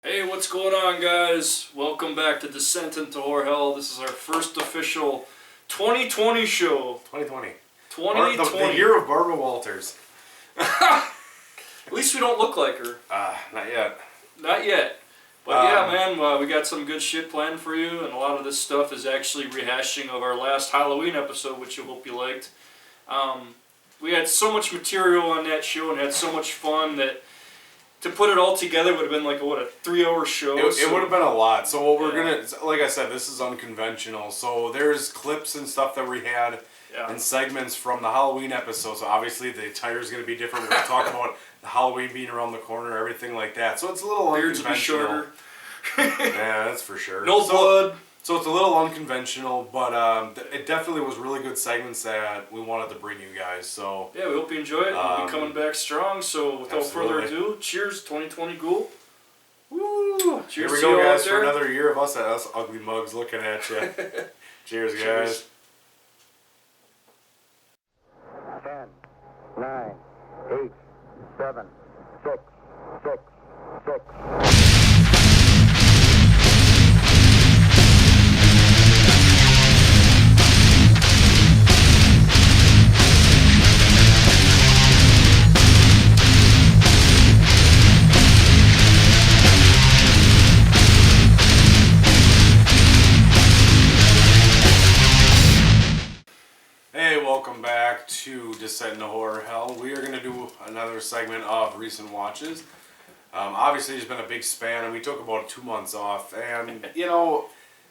Hey, what's going on, guys? Welcome back to Descent into Horror Hell. This is our first official 2020 show. 2020. 2020. The year of Barbara Walters. At least we don't look like her. Not yet. Not yet. But yeah, man, we got some good shit planned for you, and a lot of this stuff is actually rehashing of our last Halloween episode, which I hope you liked. We had so much material on that show and had so much fun that to put it all together would have been like a 3-hour show. It would have been a lot. So what we're gonna, like I said, this is unconventional. So there's clips and stuff that we had and segments from the Halloween episode. So obviously the attire is gonna be different. We're gonna talk about the Halloween being around the corner, everything like that. So it's a little unconventional. Beards will be shorter. Yeah, that's for sure. No blood. So it's a little unconventional, but it definitely was really good segments that we wanted to bring you guys. So yeah, we hope you enjoy it. We'll be coming back strong. So without further ado, cheers, 2020 Ghoul. Woo! Cheers. Here we go, guys, for another year of us ugly mugs looking at you. Cheers, guys. Cheers. 10, 9, 8, 7, 6, 6, 6. Hey, welcome back to Descent into Horror Hell. We are going to do another segment of recent watches. Obviously, there's been a big span, and we took about 2 months off. And,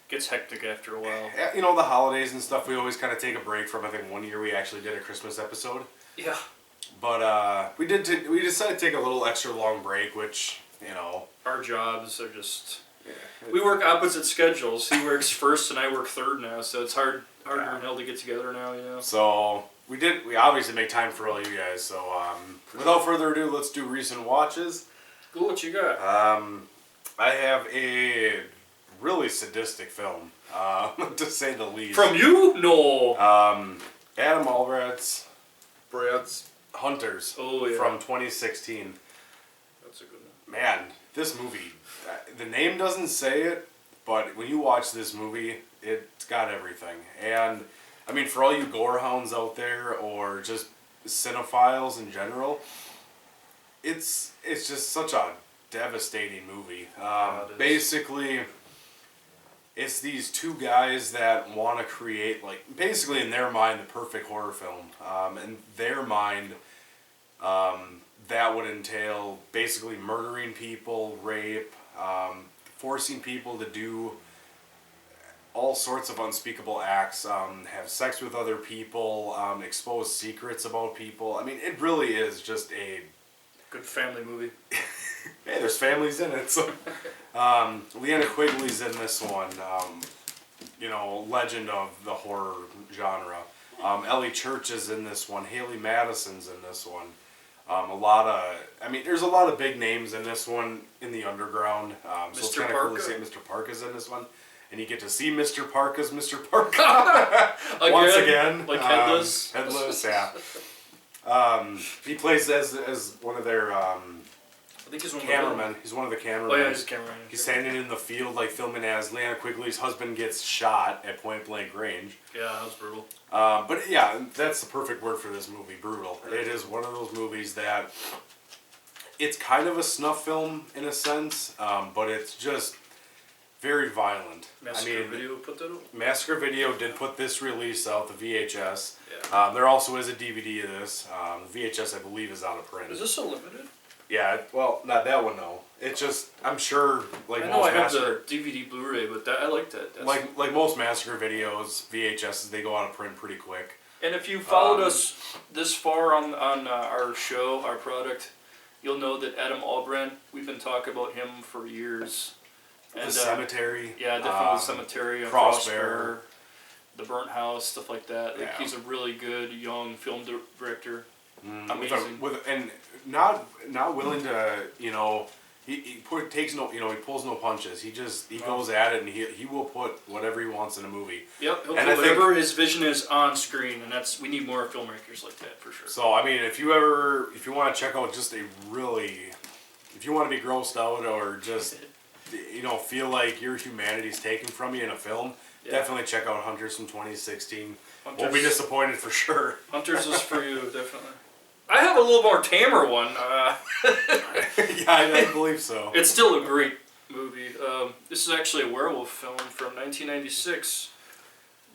Gets hectic after a while. The holidays and stuff, we always kind of take a break from. I think one year we actually did a Christmas episode. Yeah. But we decided to take a little extra long break, which, Our jobs are just... We work opposite schedules. He works first and I work third now, so it's harder than hell to get together now, So we obviously make time for all you guys. So without further ado, let's do recent watches. Cool, what you got? I have a really sadistic film, to say the least. From you? No. Adam Albrecht's Hunters. Oh, yeah. From 2016. That's a good one. Man, this movie, the name doesn't say it, but when you watch this movie, it's got everything. And, I mean, for all you gore hounds out there, or just cinephiles in general, it's just such a devastating movie. Basically, it's these two guys that want to create, basically in their mind, the perfect horror film. In their mind, that would entail basically murdering people, rape, forcing people to do all sorts of unspeakable acts, have sex with other people, expose secrets about people. I mean, it really is just a... Good family movie. Hey, there's families in it. So, Leanna Quigley's in this one. Legend of the horror genre. Ellie Church is in this one. Haley Madison's in this one. There's a lot of big names in this one in the underground. So it's kind of cool to say Mr. Parka's in this one. And you get to see Mr. Parka's Mr. Parka once again. Like Headless. Headless, yeah. He plays as one of their I think he's one cameramen. He's one of the cameramen. Oh yeah, he's a cameraman. He's standing in the field filming as Leanna Quigley's husband gets shot at point blank range. Yeah, that was brutal. But yeah, that's the perfect word for this movie, brutal. It is one of those movies that it's kind of a snuff film in a sense, but it's just very violent. Massacre Video put that out? Massacre Video did put this release out, the VHS. Yeah. There also is a DVD of this. The VHS, I believe, is out of print. Is this a limited? Yeah, well, not that one though. It's just, I'm sure, I know I have the DVD Blu-ray, but I like that. Like most Massacre Videos, VHSs, they go out of print pretty quick. And if you followed us this far on our show, our product, you'll know that Adam Albrecht, we've been talking about him for years. And, the Cemetery. Yeah, definitely The Cemetery, Crossbearer, The Burnt House, stuff like that. Yeah. He's a really good young film director. Amazing. And not willing to, he pulls no punches. He goes at it, and he will put whatever he wants in a movie. Yep, he'll put whatever his vision is on screen, and we need more filmmakers like that for sure. So I mean, if you want to check out just if you want to be grossed out or just feel like your humanity's taken from you in a film, definitely check out Hunters from 2016. Won't be disappointed for sure. Hunters is for you, definitely. I have a little more tamer one. Yeah, I believe so. It's still a great movie. This is actually a werewolf film from 1996.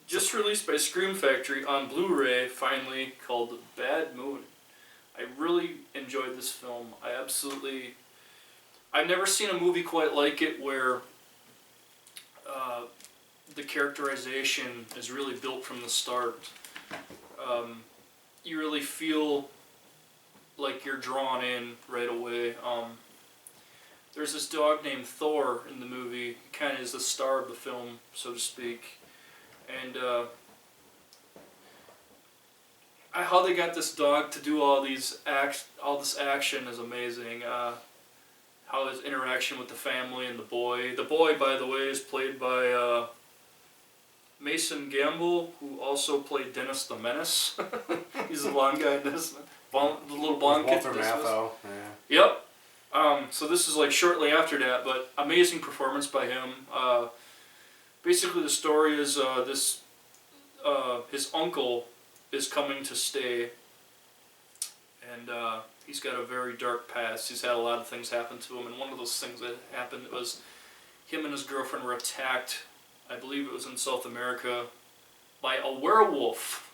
Just released by Scream Factory on Blu-ray, finally, called Bad Moon. I really enjoyed this film. I've never seen a movie quite like it where the characterization is really built from the start. You really feel like you're drawn in right away. There's this dog named Thor in the movie. He kind of is the star of the film, so to speak. And how they got this dog to do all this action is amazing. How his interaction with the family and the boy. The boy, by the way, is played by Mason Gamble, who also played Dennis the Menace. He's the blonde guy in this. The little blonde kid. Walter Matthau. Yeah. Yep. So this is like shortly after that, but amazing performance by him. Basically, the story is his uncle is coming to stay, and he's got a very dark past. He's had a lot of things happen to him, and one of those things that happened was him and his girlfriend were attacked, I believe it was in South America, by a werewolf,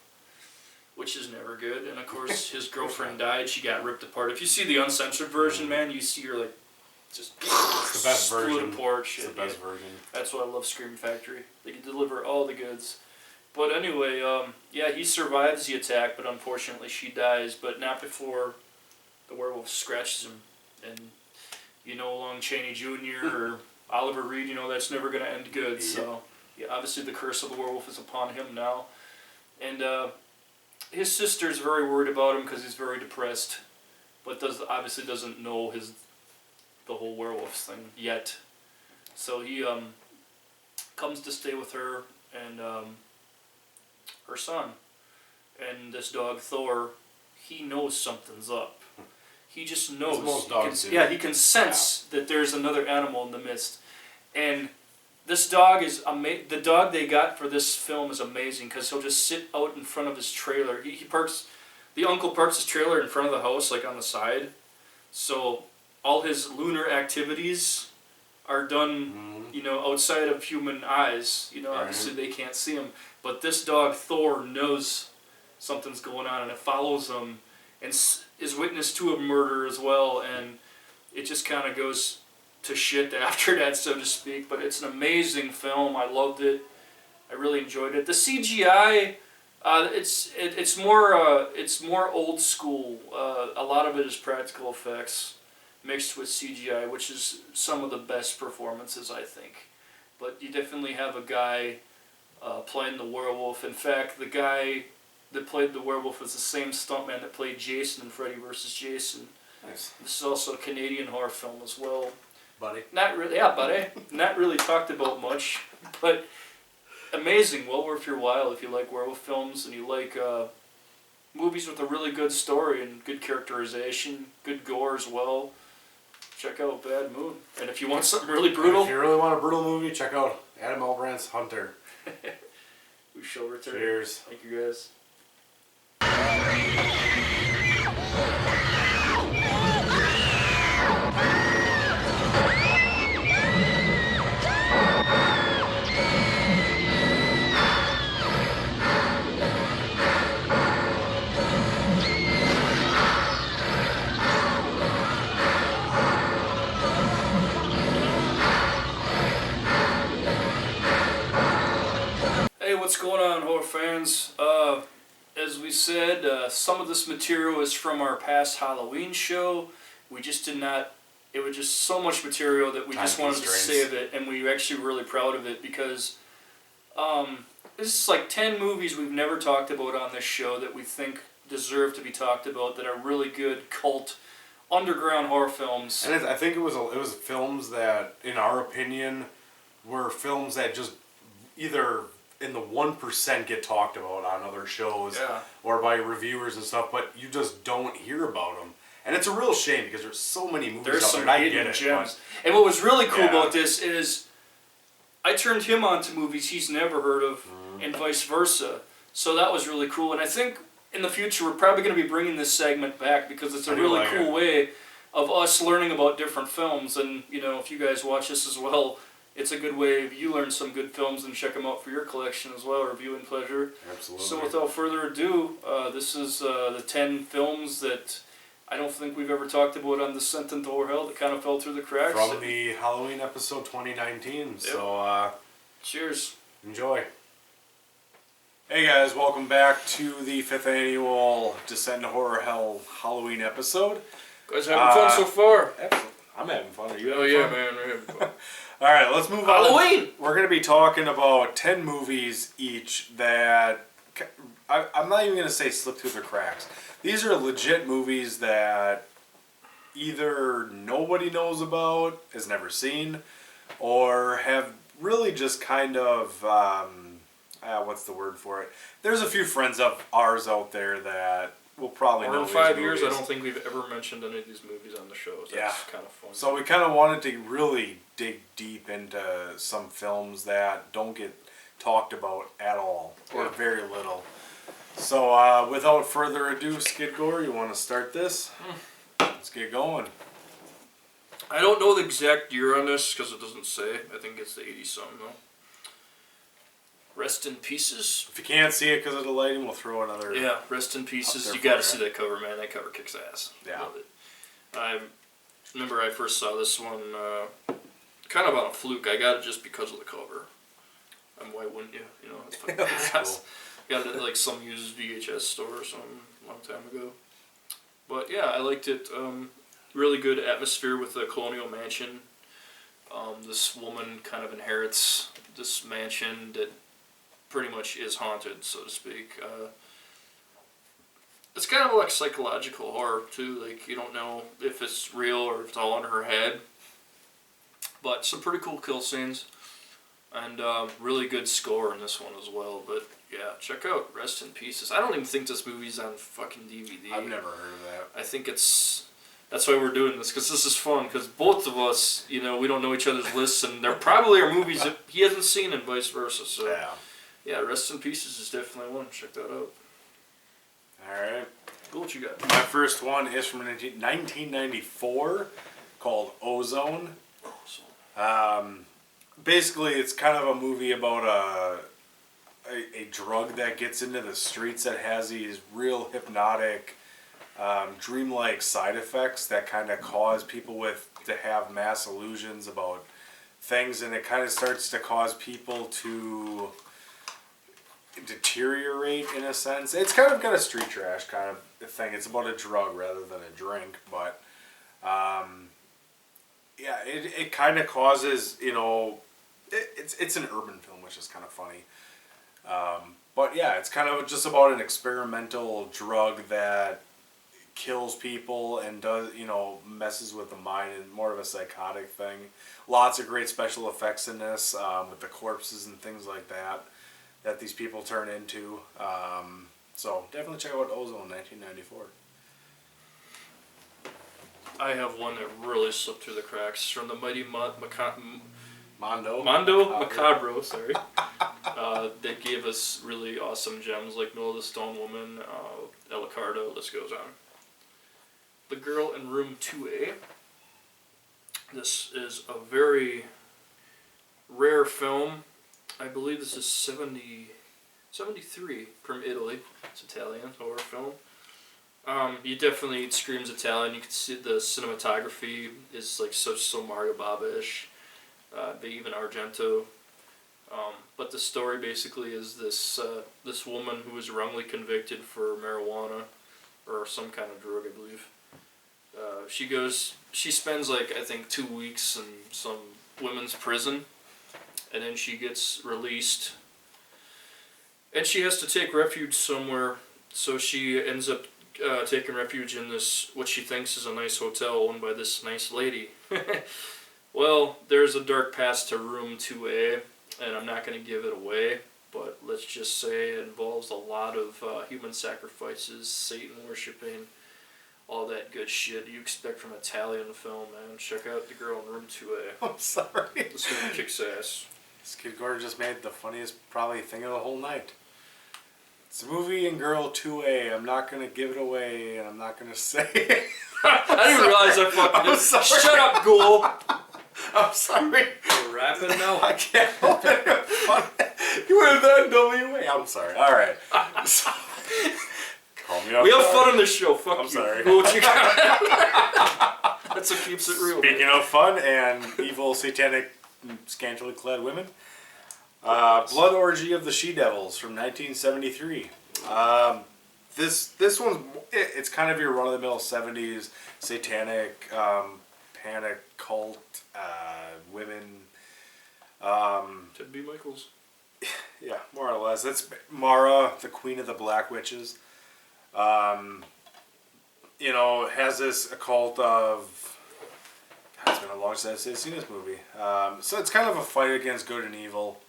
which is never good. And of course, his girlfriend died. She got ripped apart. If you see the uncensored version, man, you see her like just it's the best version. Apart. Shit. It's the best version. That's why I love Scream Factory. They can deliver all the goods. But anyway, yeah, he survives the attack, but unfortunately she dies, but not before the werewolf scratches him. And Lon Chaney Jr. or Oliver Reed, that's never going to end good. So, yeah, obviously the curse of the werewolf is upon him now. And his sister's very worried about him because he's very depressed, but obviously doesn't know the whole werewolf thing yet. So he comes to stay with her and her son. And this dog, Thor, he knows something's up. He just knows. Most dogs do. He can sense that there's another animal in the midst. And this dog is the dog they got for this film is amazing because he'll just sit out in front of his trailer. The uncle parks his trailer in front of the house, like on the side. So all his lunar activities are done, outside of human eyes. Obviously they can't see him. But this dog, Thor, knows something's going on, and it follows him, and is witness to a murder as well, and it just kind of goes to shit after that, so to speak. But it's an amazing film. I loved it. I really enjoyed it. The CGI, it's more old school. A lot of it is practical effects mixed with CGI, which is some of the best performances, I think. But you definitely have a guy playing the werewolf. In fact, the guy that played the werewolf was the same stuntman that played Jason in Freddy vs. Jason. Nice. This is also a Canadian horror film as well. Buddy. Not really, yeah, buddy. Not really talked about much, but amazing. Well worth your while if you like werewolf films and you like movies with a really good story and good characterization, good gore as well. Check out Bad Moon. And if you want something really brutal, if you really want a brutal movie, check out Adam Albrandt's Hunter. we shall return. Cheers. Thank you, guys. What's going on, horror fans? As we said, some of this material is from our past Halloween show. We just did not, it was just so much material that we just wanted to save it, and we're actually really proud of it because this is like 10 movies we've never talked about on this show that we think deserve to be talked about, that are really good cult underground horror films. And I think it was films that, in our opinion, were films that just either in the 1% get talked about on other shows or by reviewers and stuff, but you just don't hear about them. And it's a real shame because there's so many movies There's out some there. And I hidden get it, gems. And what was really cool Yeah. about this is I turned him on to movies he's never heard of, and vice versa. So that was really cool. And I think in the future we're probably going to be bringing this segment back because it's a really cool way of us learning about different films. And you know, if you guys watch this as well, it's a good way you learn some good films and check them out for your collection as well, or viewing pleasure. Absolutely. So without further ado, this is the 10 films that I don't think we've ever talked about on the Sentient Overhell that kind of fell through the cracks. From the Halloween episode 2019. Yep. So, cheers. Enjoy. Hey guys, welcome back to the 5th annual Descent into Horror Hell Halloween episode. Guys having fun so far? Absolutely. I'm having fun. Are you having fun? Oh yeah, fun? man. We're having fun. Alright, let's move on. Halloween! We're going to be talking about 10 movies each that I'm not even going to say slip through the cracks. These are legit movies that either nobody knows about, has never seen, or have really just kind of, what's the word for it? There's a few friends of ours out there that will probably know in these 5 years, movies. I don't think we've ever mentioned any of these movies on the show. So Yeah. That's kind of fun. So we kind of wanted to really dig deep into some films that don't get talked about at all, or very little. So without further ado, Skid Gore, you want to start this? Let's get going. I don't know the exact year on this because it doesn't say. I think it's the 80-something though. Rest in Pieces. If you can't see it because of the lighting, we'll throw another. Yeah, Rest in Pieces. You for gotta you. see that cover, man. That cover kicks ass. Yeah. Love it. I remember I first saw this one kind of on a fluke. I got it just because of the cover. Why wouldn't you? You know, it's fucking badass. Got it at like some used VHS store or something a long time ago. But yeah, I liked it. Really good atmosphere with the colonial mansion. This woman kind of inherits this mansion that pretty much is haunted, so to speak. It's kind of like psychological horror too. Like you don't know if it's real or if it's all in her head. But some pretty cool kill scenes, and really good score in this one as well. But yeah, check out Rest in Pieces. I don't even think this movie's on fucking DVD. I've never heard of that. I think that's why we're doing this, because this is fun, because both of us, you know, we don't know each other's lists, and there probably are movies that he hasn't seen and vice versa, so yeah, Rest in Pieces is definitely one. Check that out. Alright. Cool, what you got? My first one is from 1994, called Ozone. Basically, it's kind of a movie about a drug that gets into the streets that has these real hypnotic, dreamlike side effects that kind of cause people to have mass illusions about things, and it kind of starts to cause people to deteriorate in a sense. It's kind of got a street trash kind of thing. It's about a drug rather than a drink, but yeah, it kind of causes, you know, it's an urban film, which is kind of funny. But yeah, it's kind of just about an experimental drug that kills people and does, you know, messes with the mind, and more of a psychotic thing. Lots of great special effects in this, with the corpses and things like that these people turn into. So definitely check out Ozone 1994. I have one that really slipped through the cracks. It's from the mighty Mondo Macabro, sorry. They gave us really awesome gems like Middle of the Stone Woman, El Cardo, list goes on. The Girl in Room 2A. This is a very rare film. I believe this is 73 from Italy. It's Italian horror film. You definitely, it screams Italian. You can see the cinematography is like so Mario Bava-ish. Even Argento. But the story basically is this woman who was wrongly convicted for marijuana or some kind of drug, I believe. She spends like, I think, 2 weeks in some women's prison, and then she gets released, and she has to take refuge somewhere. So she ends up taking refuge in this, what she thinks is a nice hotel owned by this nice lady. Well, there's a dark past to Room 2A, and I'm not going to give it away, but let's just say it involves a lot of human sacrifices, Satan worshipping, all that good shit you expect from Italian film, man. Check out The Girl in Room 2A. I'm sorry. This movie kicks ass. Skid Gore just made the funniest probably thing of the whole night. It's a movie in Girl 2A. I'm not going to give it away, and I'm not going to say it. I didn't realize I fucking did. sorry. Shut up, ghoul. I'm sorry. We're rapping now. I can't help it. You would have done WA. I'm sorry. All right. So, call me up. We have fun on this show. Fuck I'm you. sorry. Do what you got. That's what keeps it real. Speaking of fun and evil, satanic, scantily clad women, Blood Orgy of the She-Devils from 1973. This one's it's kind of your run-of-the-mill 70s satanic panic cult women. Ted B. Michaels. Yeah, more or less. That's Mara, the Queen of the Black Witches. You know, has this occult of. God, it's been a long time since I've seen this movie. So it's kind of a fight against good and evil,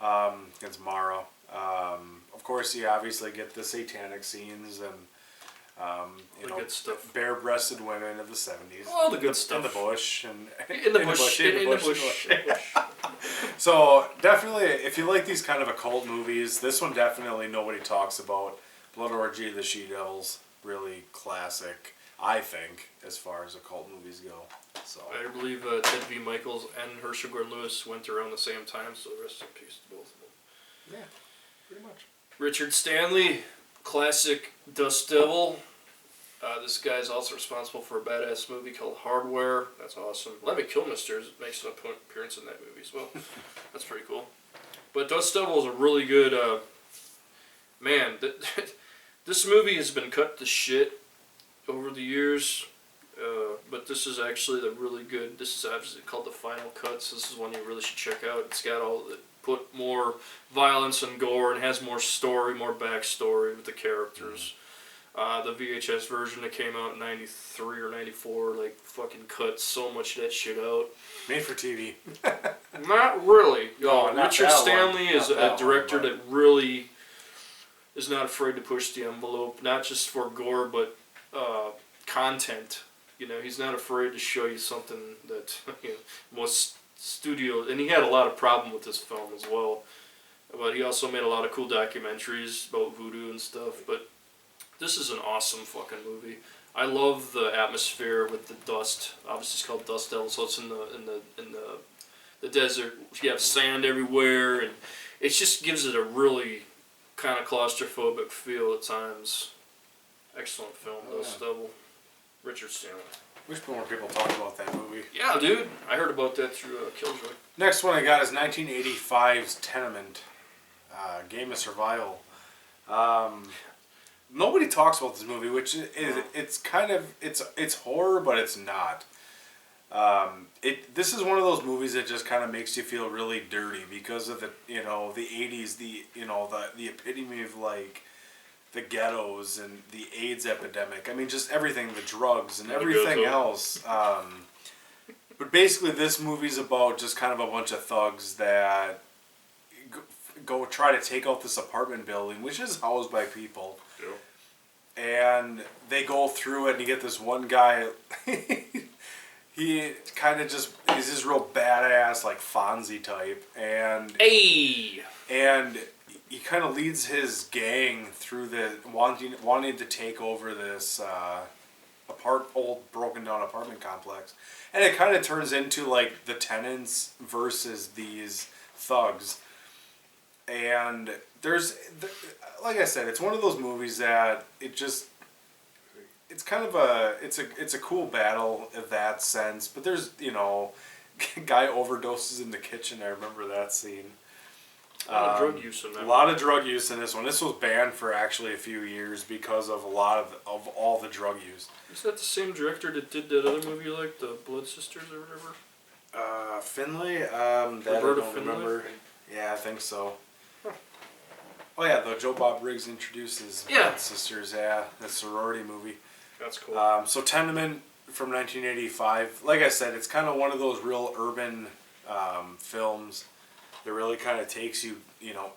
against Mara. Of course, you obviously get the satanic scenes and you know, good stuff. bare-breasted women of the 70s. All the good stuff. In the bush and In the bush. So definitely, if you like these kind of occult movies, this one definitely nobody talks about. Blood Orgy of the She-Devils, really classic, I think, as far as occult movies go. So I believe Ted B. Michaels and Herschel Gordon Lewis went around the same time, so rest in peace to both of them. yeah, pretty much. Richard Stanley, classic Dust Devil. This guy's also responsible for a badass movie called Hardware. That's awesome. Lemmy Kilmister makes an appearance in that movie as well. That's pretty cool. But Dust Devil is a really good... man, this movie has been cut to shit over the years. But this is actually the really good... This is obviously called the Final Cut, so this is one you really should check out. It's got all the... Put more violence and gore and has more story, more backstory with the characters. The VHS version that came out in 93 or 94, like, fucking cut so much of that shit out. Made for TV. Not really. No, not Richard that Stanley one. is Not a that director one, that really is not afraid to push the envelope, not just for gore, but content. You know, he's not afraid to show you something that, you know, most studio, and he had a lot of problem with this film as well. But he also made a lot of cool documentaries about voodoo and stuff. But this is an awesome fucking movie. I love the atmosphere with the dust. Obviously, it's called Dust Devil, so it's in the desert. You have sand everywhere, and it just gives it a really kind of claustrophobic feel at times. Excellent film, Dust Devil. Richard Stanley. Wish more people talked about that movie. Yeah, dude. I heard about that through Killjoy. Next one I got is 1985's Tenement, Game of Survival. Nobody talks about this movie, which is it's kind of it's horror, but it's not. This is one of those movies that just kind of makes you feel really dirty because of the the 80s, the epitome of like the ghettos and the AIDS epidemic. I mean, just everything, the drugs and everything else. But basically, this movie's about just kind of a bunch of thugs that go try to take out this apartment building, which is housed by people. Yeah. And they go through it, and you get this one guy. He kind of just, he's this real badass, like Fonzie type. And he kind of leads his gang through the wanting to take over this old broken down apartment complex, and it kind of turns into like the tenants versus these thugs. And like I said, it's one of those movies that it's kind of it's a cool battle in that sense. But there's guy overdoses in the kitchen. I remember that scene. A lot of drug use in that. A lot of drug use in this one. This was banned for actually a few years because of a lot of all the drug use. Is that the same director that did that other movie, like the Blood Sisters or whatever? Finlay. That I don't remember. Yeah, I think so. Huh. Oh yeah, the Joe Bob Briggs introduces Blood Sisters. Yeah, the sorority movie. That's cool. So Tenement from 1985. Like I said, it's kind of one of those real urban films. It really kind of takes you,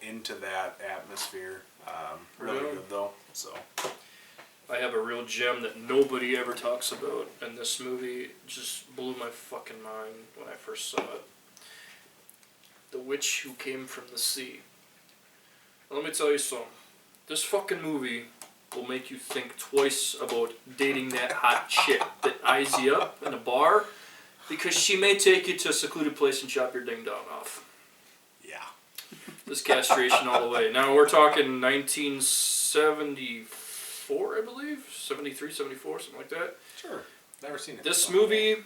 into that atmosphere. Really good though. So. I have a real gem that nobody ever talks about, and this movie just blew my fucking mind when I first saw it. The Witch Who Came from the Sea. Now, let me tell you something. This fucking movie will make you think twice about dating that hot chick that eyes you up in a bar, because she may take you to a secluded place and chop your ding dong off. Yeah. This castration all the way. Now we're talking 1974, I believe, 73, 74, something like that. Sure. Never seen it. This movie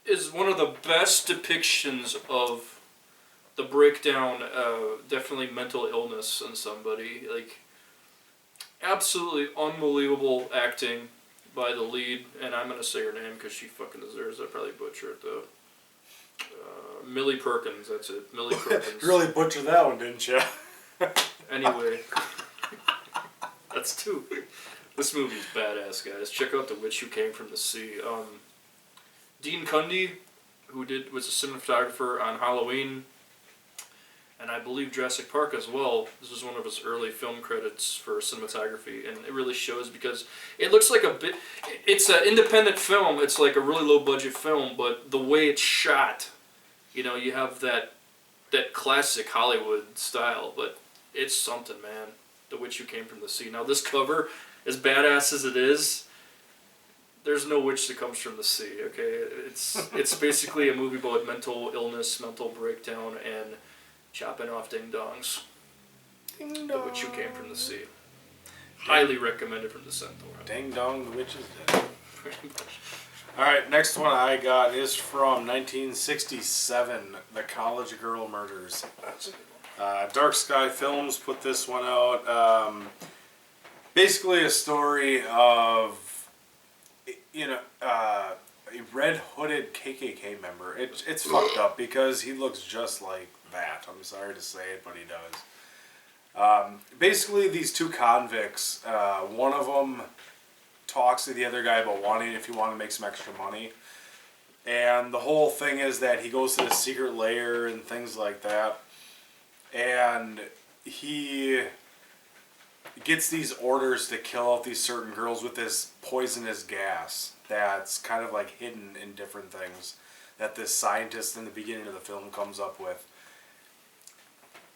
is one of the best depictions of the breakdown, definitely mental illness in somebody. Like, absolutely unbelievable acting by the lead, and I'm going to say her name because she fucking deserves it. I'll probably butcher it though. Millie Perkins, that's it. Millie Perkins. Really butchered that one, didn't you? Anyway, that's two. This movie's badass, guys. Check out The Witch Who Came from the Sea. Dean Cundy, who was a cinematographer on Halloween, and I believe Jurassic Park as well. This was one of his early film credits for cinematography, and it really shows because it looks like it's an independent film. It's like a really low budget film, but the way it's shot, you know, you have that classic Hollywood style, but it's something, man. The Witch Who Came from the Sea. Now this cover, as badass as it is, there's no witch that comes from the sea, okay? It's basically a movie about mental illness, mental breakdown, and chopping off ding-dongs. Ding The Witch Who Came from the Sea. Highly recommended from the Centaur. Ding dong, the witch is dead. Alright, next one I got is from 1967, The College Girl Murders. That's a good one. Dark Sky Films put this one out. Basically a story of, a red-hooded KKK member. It's fucked up because he looks just like that. I'm sorry to say it, but he does. Basically, these two convicts, one of them talks to the other guy about if he wanted to make some extra money. And the whole thing is that he goes to the secret lair and things like that. And he gets these orders to kill out these certain girls with this poisonous gas that's kind of like hidden in different things that this scientist in the beginning of the film comes up with.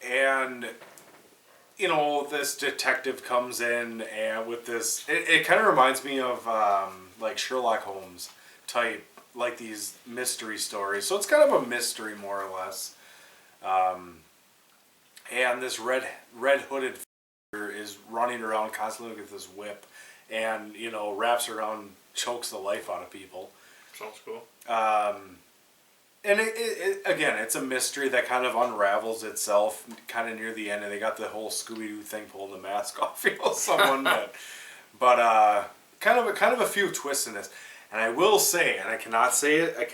And, this detective comes in and with this, it kind of reminds me of like Sherlock Holmes type, like these mystery stories. So it's kind of a mystery more or less. And this red-hooded is running around constantly with this whip and, wraps around, chokes the life out of people. Sounds cool. And again, it's a mystery that kind of unravels itself kind of near the end, and they got the whole Scooby-Doo thing pulling the mask off, someone, but kind of a few twists in this. And I will say, and I cannot say it, I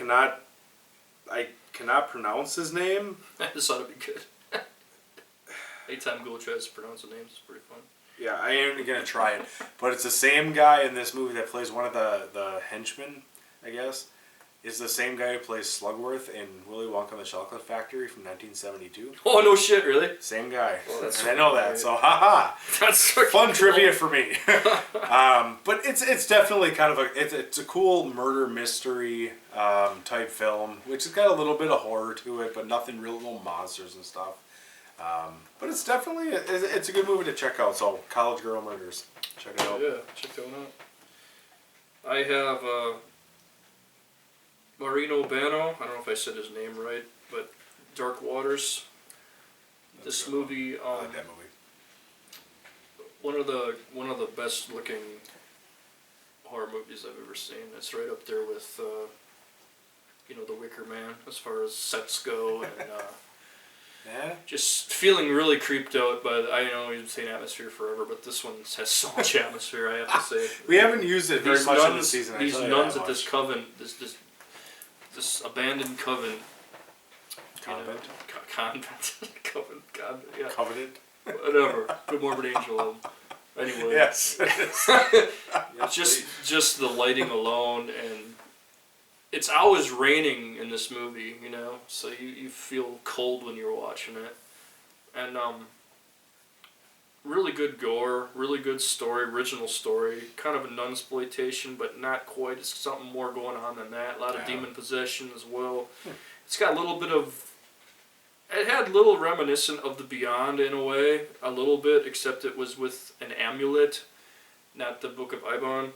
cannot pronounce his name. This ought to be good. Anytime Google tries to pronounce the names, it's pretty fun. Yeah, I am going to try it. But it's the same guy in this movie that plays one of the henchmen, I guess. It's the same guy who plays Slugworth in Willy Wonka and the Chocolate Factory from 1972. Oh, no shit, really? Same guy. Well, that's and I know that, so haha. That's fun trivia for me. But it's definitely kind of it's a cool murder mystery type film, which has got a little bit of horror to it, but nothing real, little monsters and stuff. But it's definitely it's a good movie to check out. So College Girl Murders, check it out. Yeah, check that one out. I have Marino Bano. I don't know if I said his name right, but Dark Waters. This movie, I like that movie. one of the best looking horror movies I've ever seen. It's right up there with The Wicker Man as far as sets go and. Yeah. Just feeling really creeped out by I know we've seen atmosphere forever, but this one has so much atmosphere. I have to say. We haven't used it very much in the season. These nuns at this convent, this abandoned convent. Convent. Convent. Yeah. Covenant. Whatever. Good Morbid Angel. Anyway. Yes. Just the lighting alone, and it's always raining in this movie, so you feel cold when you're watching it. And really good gore, really good story, original story. Kind of a nunsploitation, but not quite. It's something more going on than that. A lot of demon possession as well. It's got a little bit of... It had a little reminiscent of The Beyond in a way, a little bit, except it was with an amulet, not the Book of Ibon.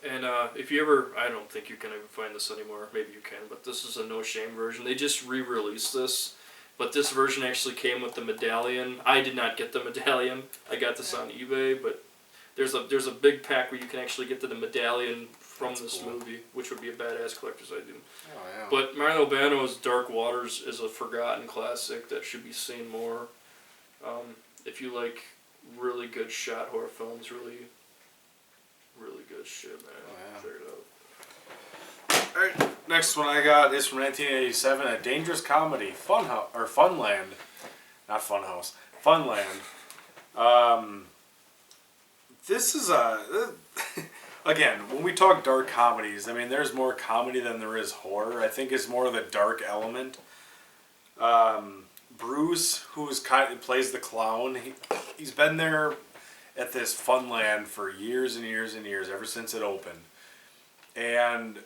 And if you ever... I don't think you can even find this anymore. Maybe you can, but this is a no-shame version. They just re-released this. But this version actually came with the medallion. I did not get the medallion. I got this on eBay, but there's a big pack where you can actually get the medallion from this movie, which would be a badass collector's item. Oh, yeah. But Marlo Bano's Dark Waters is a forgotten classic that should be seen more. If you like really good shot horror films, really, really good shit, man. Oh, yeah. Check it out. Alright, next one I got is from 1987, a dangerous comedy, Funland. Not Funhouse. Funland. This is again, when we talk dark comedies, I mean, there's more comedy than there is horror. I think it's more of the dark element. Bruce, plays the clown, he's been there at this Funland for years and years and years, ever since it opened. And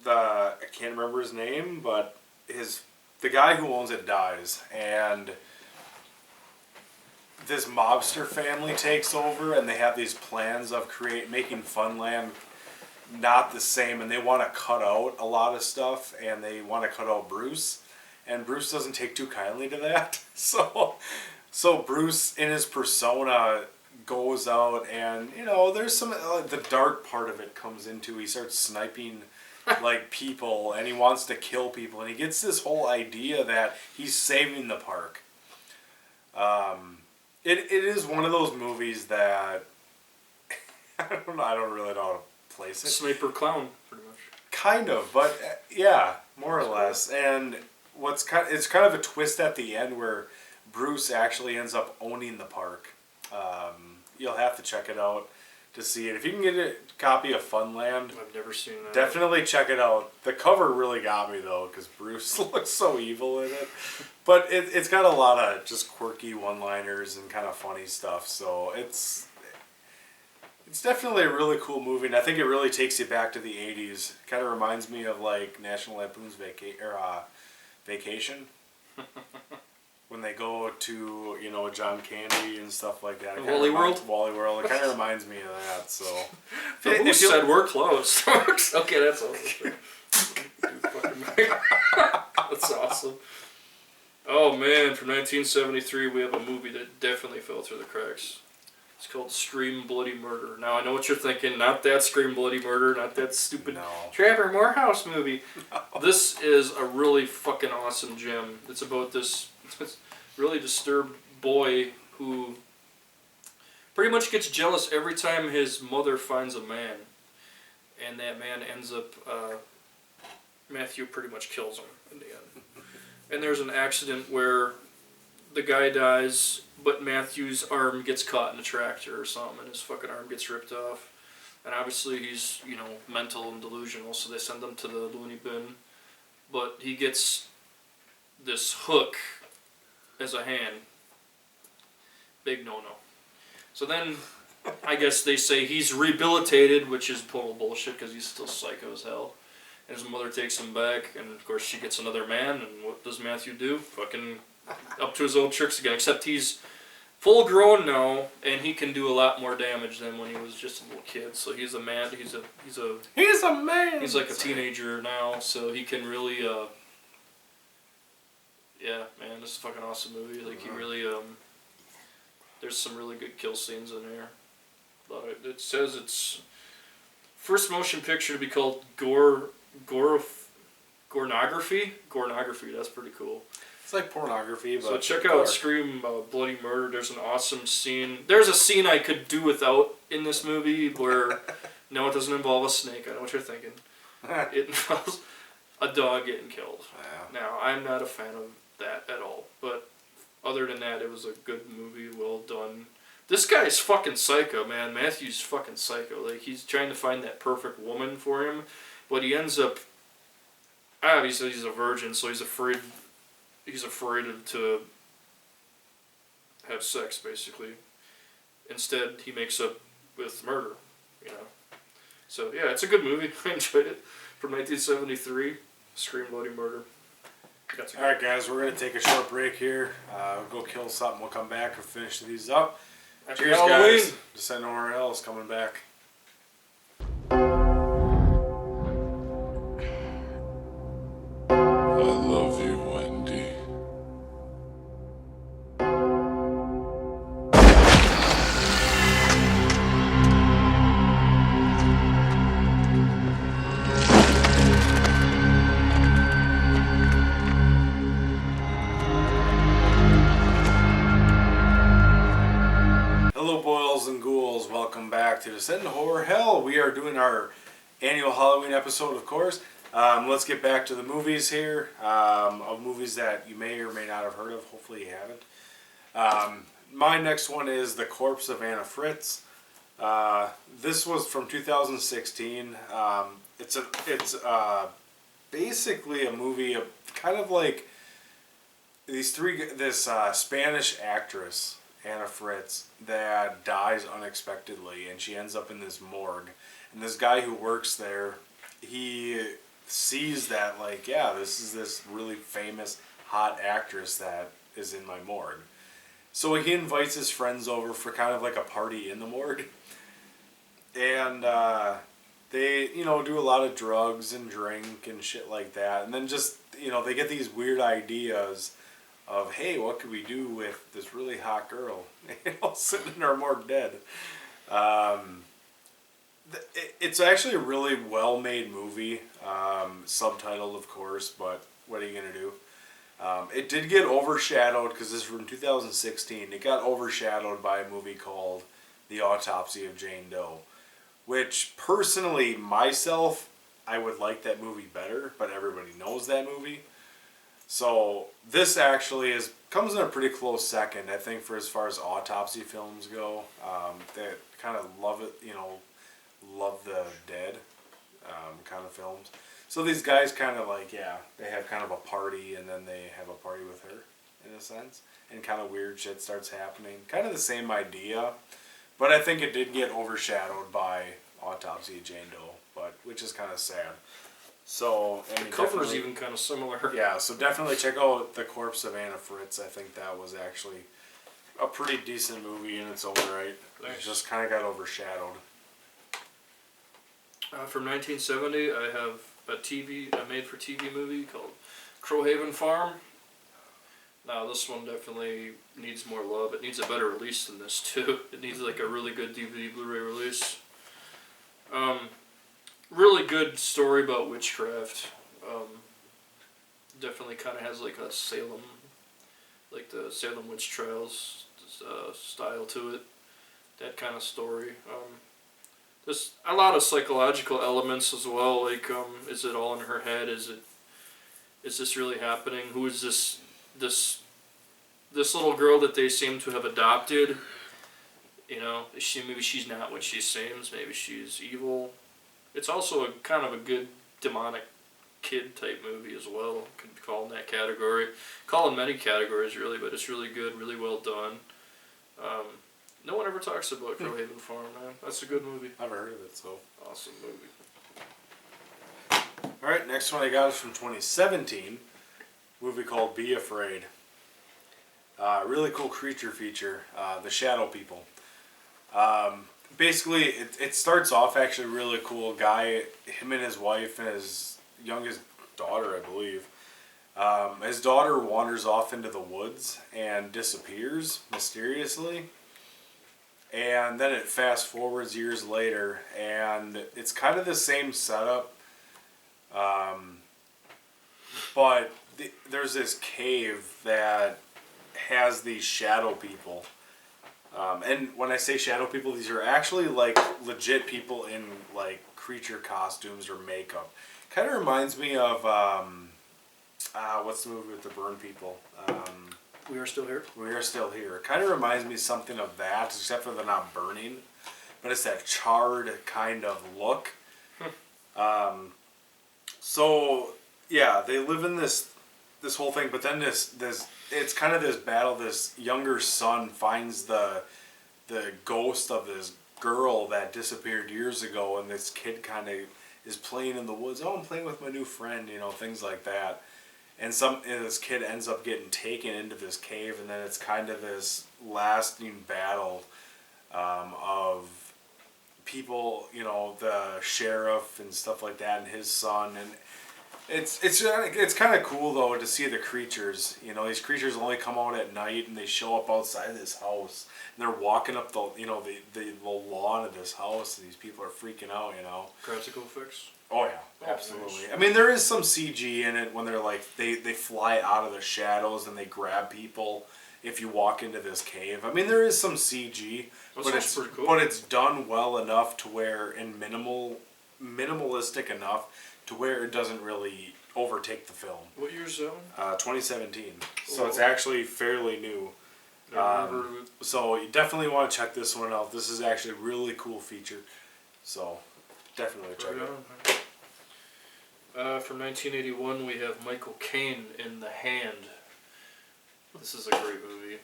I can't remember his name, but the guy who owns it dies, and this mobster family takes over, and they have these plans of making Funland not the same, and they want to cut out a lot of stuff, and they want to cut out Bruce, and Bruce doesn't take too kindly to that. So Bruce, in his persona, goes out, and there's some the dark part of it comes into. He starts sniping like people, and he wants to kill people, and he gets this whole idea that he's saving the park. It is one of those movies that I don't really know how to place it. Sniper clown, pretty much. Kind of, but yeah, more or less. And it's kind of a twist at the end where Bruce actually ends up owning the park. You'll have to check it out to see it. If you can get a copy of Funland, I've never seen that. Definitely check it out. The cover really got me though, because Bruce looks so evil in it. But it's got a lot of just quirky one-liners and kind of funny stuff. So it's definitely a really cool movie, and I think it really takes you back to the '80s. Kind of reminds me of like National Lampoon's Vacation. When they go to, John Candy and stuff like that. Wally World? Wally World. It kind of reminds me of that, so. Who said we're close? Okay, that's awesome. That's awesome. Oh man, from 1973 we have a movie that definitely fell through the cracks. It's called Scream Bloody Murder. Now I know what you're thinking, not that Scream Bloody Murder, not that stupid Trevor Morehouse movie. No. This is a really fucking awesome gem. It's about this really disturbed boy who pretty much gets jealous every time his mother finds a man. And that man ends up, Matthew pretty much kills him in the end. And there's an accident where the guy dies, but Matthew's arm gets caught in a tractor or something, and his fucking arm gets ripped off. And obviously he's, mental and delusional, so they send him to the loony bin. But he gets this hook as a hand. Big no-no. So then, I guess they say he's rehabilitated, which is total bullshit, because he's still psycho as hell. And his mother takes him back, and of course she gets another man, and what does Matthew do? Fucking up to his old tricks again, except he's full grown now, and he can do a lot more damage than when he was just a little kid. So he's a man, he's a man! He's like a teenager now, so he can really, yeah, man, this is a fucking awesome movie. Like, he really, there's some really good kill scenes in there. But it says it's first motion picture to be called Gornography. Gornography, that's pretty cool. It's like pornography, but... So check out Scream Bloody Murder. There's an awesome scene. There's a scene I could do without in this movie where, no, it doesn't involve a snake. I know what you're thinking. It involves a dog getting killed. Yeah. Now, I'm not a fan of that at all, but other than that, it was a good movie, well done. This guy's fucking psycho, man. Matthew's fucking psycho. Like, he's trying to find that perfect woman for him, but he ends up... Obviously, he's a virgin, so he's afraid to have sex, basically. instead he makes up with murder, you know. So yeah, it's a good movie. I enjoyed it. From 1973, Scream Bloody Murder. Alright guys, we're going to take a short break here. We'll go kill something, we'll come back and finish these up. Happy Cheers Halloween. guys. Descend Nowhere Else coming back. I love you, Wendy. Hello boils and ghouls, welcome back to Descend to Horror Hell. We are doing our annual Halloween episode, of course. Let's get back to the movies here, of movies that you may or may not have heard of. Hopefully you haven't. My next one is The Corpse of Anna Fritz. This was from 2016. It's basically a movie of kind of like this Spanish actress, Anna Fritz, that dies unexpectedly, and she ends up in this morgue. And this guy who works there, he sees that, like, yeah, this is this really famous hot actress that is in my morgue. So he invites his friends over for kind of like a party in the morgue. And they, do a lot of drugs and drink and shit like that. And then just, they get these weird ideas of, hey, what could we do with this really hot girl, sitting in our morgue dead. It's actually a really well-made movie, subtitled, of course, but what are you going to do? It did get overshadowed, because this is from 2016, it got overshadowed by a movie called The Autopsy of Jane Doe, which, personally, myself, I would like that movie better, but everybody knows that movie. So this actually comes in a pretty close second, I think, for as far as autopsy films go. That kind of love it, love the dead kind of films. So these guys kind of like, they have kind of a party, and then they have a party with her, in a sense. And kind of weird shit starts happening. Kind of the same idea, but I think it did get overshadowed by Autopsy of Jane Doe, which is kind of sad. So, the cover's even kind of similar. Yeah, so definitely check out The Corpse of Anna Fritz. I think that was actually a pretty decent movie in its own right. Nice. It just kind of got overshadowed. From 1970, I have a made-for-TV movie called Crowhaven Farm. Now, this one definitely needs more love. It needs a better release than this, too. It needs, like, a really good DVD Blu-ray release. Really good story about witchcraft. Definitely kind of has, like, a Salem, like the Salem Witch Trials style to it. That kind of story. There's a lot of psychological elements as well, like, is it all in her head? Is this really happening? Who is this little girl that they seem to have adopted? Maybe she's not what she seems, maybe she's evil. It's also a kind of a good demonic kid type movie as well. Could call in that category. Call in many categories really, but it's really good, really well done. No one ever talks about Crowhaven Farm, man. That's a good movie. Never heard of it, so. Awesome movie. Alright, next one I got is from 2017. Movie called Be Afraid. Really cool creature feature. The Shadow People. Basically, it starts off actually really cool. Guy, him and his wife and his youngest daughter, I believe. His daughter wanders off into the woods and disappears mysteriously. And then it fast forwards years later, and it's kind of the same setup. But there's this cave that has these shadow people. And when I say shadow people, these are actually like legit people in like creature costumes or makeup. Kind of reminds me of what's the movie with the burn people? We Are Still Here? We Are Still Here. It kind of reminds me something of that, except for they're not burning, but it's that charred kind of look. So yeah, they live in this whole thing, but then this it's kind of this battle. This younger son finds the the ghost of this girl that disappeared years ago, and this kid kind of is playing in the woods. Oh, I'm playing with my new friend, you know, things like that. And this kid ends up getting taken into this cave, and then it's kind of this lasting battle of people, you know, the sheriff and stuff like that, and his son, and it's kind of cool though to see the creatures. You know, these creatures only come out at night, and they show up outside this house, and they're walking up the lawn of this house, and these people are freaking out. You know, Practical effects. oh yeah, absolutely. Nice. I mean, there is some CG in it when they're like they fly out of the shadows and they grab people. If you walk into this cave, I mean, there is some CG, but it's pretty cool. But it's done well enough to where minimalistic enough to where it doesn't really overtake the film. What year's that one? 2017. Cool. So it's actually fairly new. So you definitely want to check this one out. This is actually a really cool feature. So definitely check it out. From 1981, we have Michael Caine in The Hand. This is a great movie.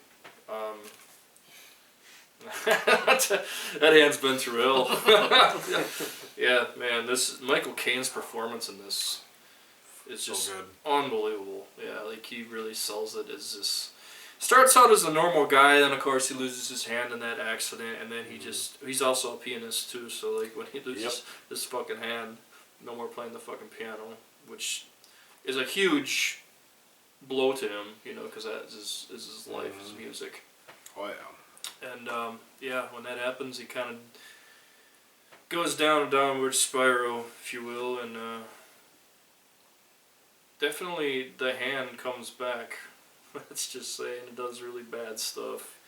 That hand's been through hell. Yeah, man, Michael Caine's performance in this is just so good. Unbelievable. Yeah, like he really sells it as this. Starts out as a normal guy, then of course he loses his hand in that accident, and then he's also a pianist too. So like when he loses his fucking hand, no more playing the fucking piano, which is a huge blow to him, you know, because that is his life, his music. Oh yeah. And yeah, when that happens, he kind of goes down a downward spiral, if you will, and definitely the hand comes back. Let's just say, and it does really bad stuff.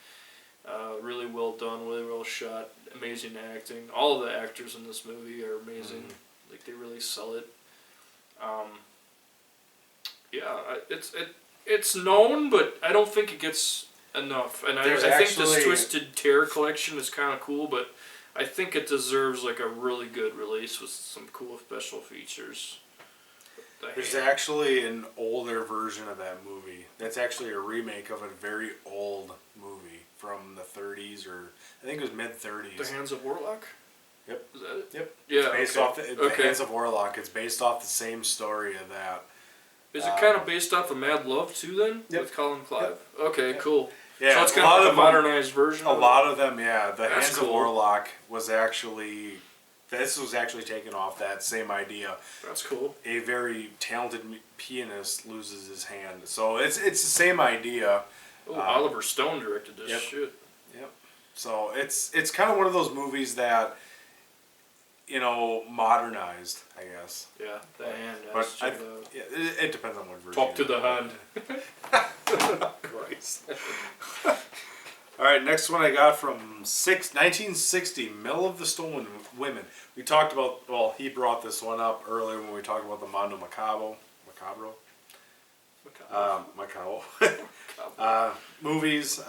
Really well done, really well shot, amazing acting. All of the actors in this movie are amazing. Like they really sell it. Yeah, it's known, but I don't think it gets enough. And I think this Twisted Terror collection is kind of cool, but I think it deserves like a really good release with some cool special features. There's actually an older version of that movie. That's actually a remake of a very old movie from the 30s, or I think it was mid-30s. The Hands of Warlock? Yep. Is that it? Yep. Yeah. It's based off the Hands of Warlock. It's based off the same story of that. Is it kind of based off of Mad Love too then? Yep. With Colin Clive? Yep. Okay, cool. Yeah, so it's kind of like a modernized version? A lot of them, yeah. The That's Hands cool. of Warlock was actually... This was actually taken off that same idea. That's cool. A very talented pianist loses his hand. So it's the same idea. Oh, Oliver Stone directed this shit. Yep. So it's kind of one of those movies that, you know, modernized, I guess. Yeah, The Hand. But it depends on what version. Talk to the hand. Christ. All right, next one I got from 1960, Mill of the Stolen Women. We talked about, well, he brought this one up earlier when we talked about the Mondo Macabro. Movies.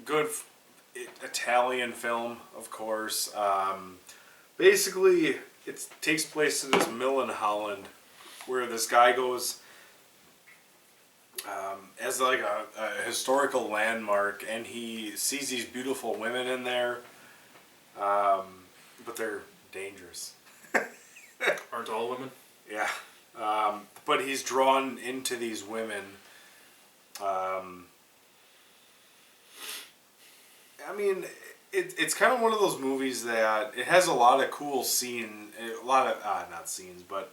Good Italian film, of course. Basically, it takes place in this mill in Holland where this guy goes... as like a historical landmark, and he sees these beautiful women in there, but they're dangerous. Aren't all women? Yeah, but he's drawn into these women. I mean, it's kind of one of those movies that it has a lot of cool not scenes, but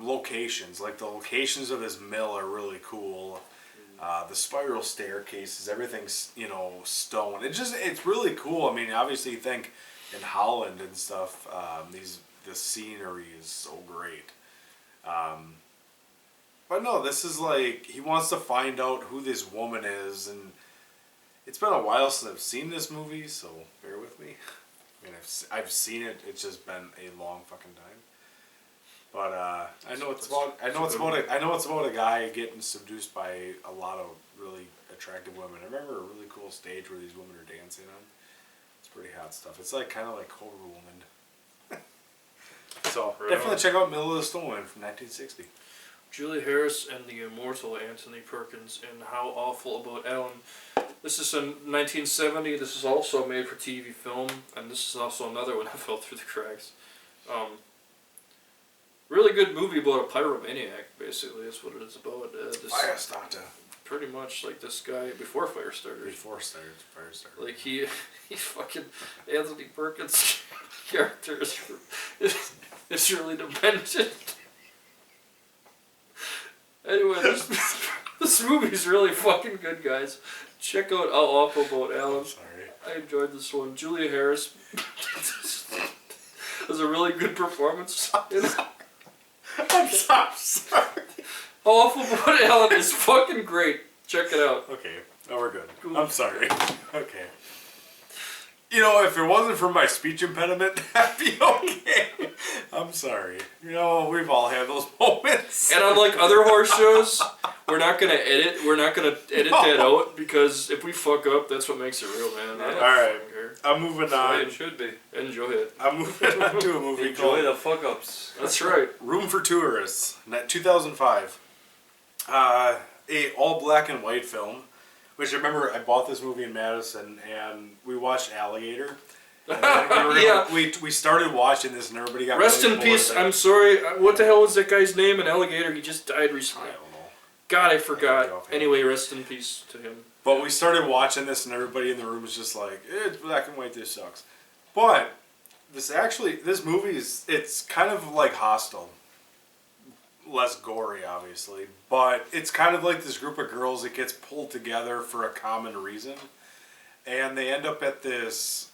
locations. Like the locations of this mill are really cool. The spiral staircases, everything's, you know, stone. It's really cool. I mean, obviously you think in Holland and stuff, the scenery is so great. But no, this is like, he wants to find out who this woman is, and it's been a while since I've seen this movie, so bear with me. I mean, I've seen it. It's just been a long fucking time. But I know it's about a guy getting seduced by a lot of really attractive women. I remember a really cool stage where these women are dancing on. It's pretty hot stuff. It's like kind of like Cobra Woman. So definitely check out Mill of the Stolen from 1960. Julie Harris and the immortal Anthony Perkins in How Awful About Alan. This is in 1970. This is also made for TV film, and this is also another one that fell through the cracks. Really good movie about a pyromaniac, basically. That's what it is about. Firestarter. Pretty much like this guy before Firestarter. Firestarter. Like he fucking Anthony Perkins' character is really demented. Anyway, this movie's really fucking good, guys. Check out How Awful About Alan. I'm sorry. I enjoyed this one. Julia Harris was a really good performance. I'm sorry. How Awful About Alan is fucking great. Check it out. Okay. Oh, we're good. Cool. I'm sorry. Okay. You know, if it wasn't for my speech impediment, that'd be okay. I'm sorry. You know, we've all had those moments. And unlike other horse shows, we're not gonna edit. We're not gonna edit that out because if we fuck up, that's what makes it real, man. All right. I'm moving on. It should be. Enjoy it. I'm moving on to a movie Enjoy called the fuck ups. That's right. Room for Tourists, 2005. A all black and white film, which I remember I bought this movie in Madison and we watched Alligator. And then we started watching this and everybody got Rest really in bored peace. of it. I'm sorry. What the hell was that guy's name in Alligator? He just died recently. I don't know. God, I forgot. Yeah. Anyway, rest in peace to him. But we started watching this and everybody in the room was just like, it's black and white, this sucks. But this movie it's kind of like Hostel. Less gory, obviously, but it's kind of like this group of girls that gets pulled together for a common reason, and they end up at this